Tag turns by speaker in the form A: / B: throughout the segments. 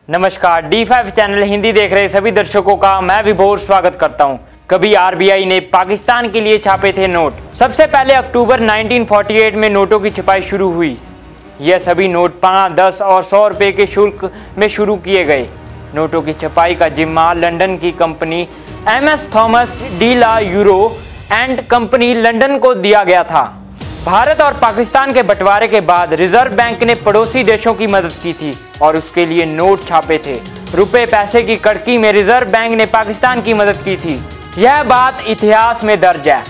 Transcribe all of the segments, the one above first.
A: नमस्कार, D5 channel Hindi देख रहे सभी दर्शकों का मैं विभोर स्वागत करता हूं। कभी आरबीआई ने पाकिस्तान के लिए छापे थे नोट। सबसे पहले अक्टूबर 1948 में नोटों की छपाई शुरू हुई। यह सभी नोट 5, 10 और 100 रुपये के शुल्क में शुरू किए गए। नोटों की छपाई का जिम्मा लंदन की company MS Thomas De La Rue and Company London को दिया गया था। भारत और पाकिस्तान के बंटवारे के बाद रिजर्व बैंक ने पड़ोसी देशों की मदद की थी और उसके लिए नोट छापे थे। रुपए पैसे की कड़की में रिजर्व बैंक ने पाकिस्तान की मदद की थी। यह बात इतिहास में दर्ज है।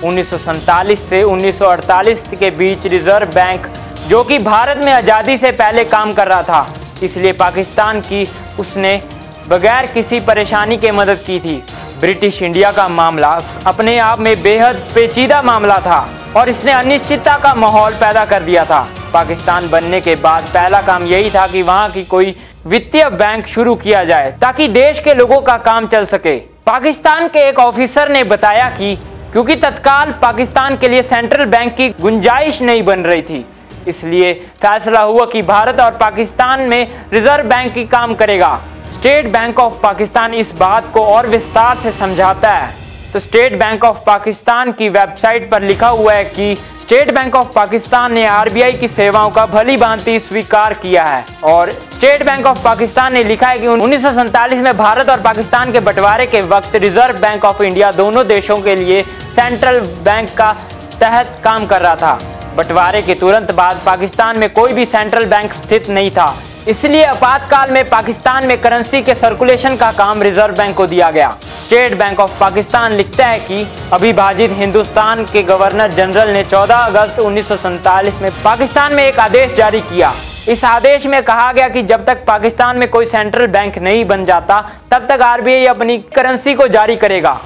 A: 1947 से 1948 के बीच रिजर्व बैंक, जो कि भारत में आज़ादी से पहले काम कर रहा था, इसलिए पाकिस्तान की उसने बगैर किसी परेशानी के मदद की थी। ब्रिटिश इंडिया का मामला अपने आप में बेहद पेचीदा मामला था और इसने अनिश्चितता का माहौल पैदा कर दिया था। पाकिस्तान बनने के बाद पहला काम यही था कि वहां की कोई वित्तीय बैंक शुरू किया जाए ताकि देश के लोगों का काम चल सके। पाकिस्तान के एक ऑफिसर ने बताया कि क्योंकि तत्काल पाकिस्तान के लिए सेंट्रल बैंक की गुंजाइश नहीं बन रही थी, इसलिए फैसला हुआ कि भारत और पाकिस्तान में रिजर्व बैंक ही काम करेगा। स्टेट बैंक ऑफ पाकिस्तान इस बात को और विस्तार से समझाता है। तो स्टेट बैंक ऑफ पाकिस्तान की वेबसाइट पर लिखा हुआ है कि स्टेट बैंक ऑफ पाकिस्तान ने आरबीआई की सेवाओं का भली भांति स्वीकार किया है। और स्टेट बैंक ऑफ पाकिस्तान ने लिखा है कि 1947 में भारत और पाकिस्तान के बंटवारे के वक्त रिजर्व बैंक ऑफ इंडिया दोनों देशों के लिए सेंट्रल बैंक का तहत काम कर रहा था। बंटवारे के तुरंत बाद पाकिस्तान में कोई भी सेंट्रल बैंक स्थित नहीं था, इसलिए आपातकाल में पाकिस्तान में करेंसी के सर्कुलेशन का काम रिजर्व बैंक को दिया गया। स्टेट बैंक ऑफ पाकिस्तान लिखता है कि अविभाजित हिंदुस्तान के गवर्नर जनरल ने 14 अगस्त 1947 में पाकिस्तान में एक आदेश जारी किया। इस आदेश में कहा गया कि जब तक पाकिस्तान में कोई सेंट्रल बैंक नहीं बन जाता, तब तक आरबीआई अपनी करेंसी को जारी करेगा।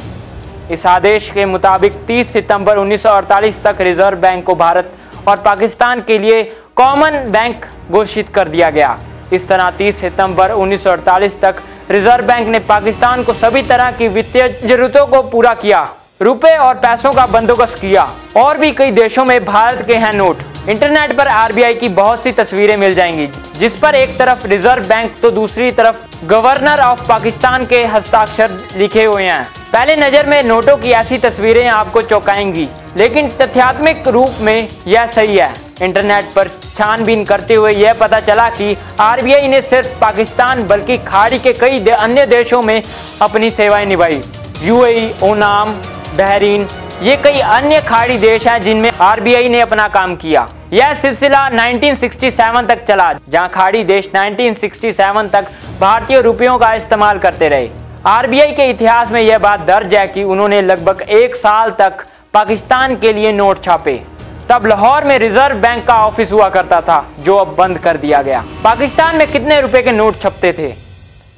A: इस आदेश के मुताबिक 30 सितंबर 1948 तक रिजर्व बैंक को भारत और पाकिस्तान के लिए कॉमन बैंक घोषित कर दिया गया। इस तरह 30 सितंबर 1948 तक रिजर्व बैंक ने पाकिस्तान को सभी तरह की वित्तीय जरूरतों को पूरा किया, रुपए और पैसों का बंदोबस्त किया। और भी कई देशों में भारत के हैं नोट। इंटरनेट पर आरबीआई की बहुत सी तस्वीरें मिल जाएंगी, जिस पर एक तरफ रिजर्व बैंक तो दूसरी तरफ गवर्नर ऑफ पाकिस्तान के हस्ताक्षर लिखे हुए हैं। पहले नजर में नोटों की ऐसी तस्वीरें आपको चौंकाएंगी, लेकिन तथ्यात्मक रूप में यह सही है। इंटरनेट पर छानबीन करते हुए यह पता चला कि आरबीआई ने सिर्फ पाकिस्तान बल्कि खाड़ी के कई अन्य देशों में अपनी सेवाएं निभाई। यूएई, ओमान, बहरीन, ये कई अन्य खाड़ी देश हैं जिनमें आरबीआई ने अपना काम किया। यह सिलसिला 1967 तक चला, जहां खाड़ी देश 1967 तक भारतीय रुपयों का इस्तेमाल करते रहे। आरबीआई के इतिहास में यह बात दर्ज है कि उन्होंने लगभग 1 साल तक पाकिस्तान के लिए नोट छापे। तब लाहौर में रिजर्व बैंक का ऑफिस हुआ करता था, जो अब बंद कर दिया गया। पाकिस्तान में कितने रुपए के नोट छपते थे?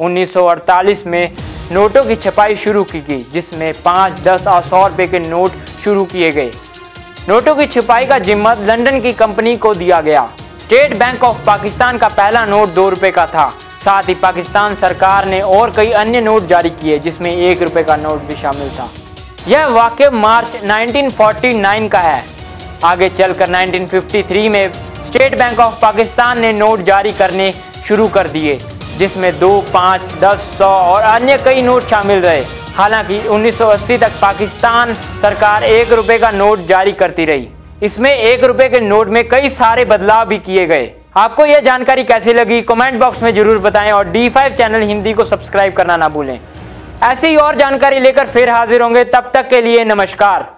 A: 1948 में नोटों की छपाई शुरू की गई, जिसमें 5, 10 और 100 रुपए के नोट शुरू किए गए। नोटों की छपाई का जिम्मा लंदन की कंपनी को दिया गया। स्टेट बैंक ऑफ पाकिस्तान का पहला नोट 2 रुपए का था। साथ ही पाकिस्तान सरकार ने और कई अन्य नोट जारी किए, जिसमें 1 रुपए का नोट भी शामिल था। यह वाक़या मार्च 1949 का है। आगे चलकर 1953 में स्टेट बैंक ऑफ पाकिस्तान ने नोट जारी करने शुरू कर दिए, जिसमें 2, 5, 10, 100 और अन्य कई नोट शामिल रहे। हालांकि 1980 तक पाकिस्तान सरकार 1 रुपए का नोट जारी करती रही। इसमें 1 रुपए के नोट में कई सारे बदलाव भी किए गए। आपको यह जानकारी कैसी लगी, कमेंट बॉक्स में जरूर बताएं और D5 चैनल हिंदी को सब्सक्राइब करना ना भूलें। ऐसी ही और जानकारी लेकर फिर हाजिर होंगे, तब तक के लिए नमस्कार।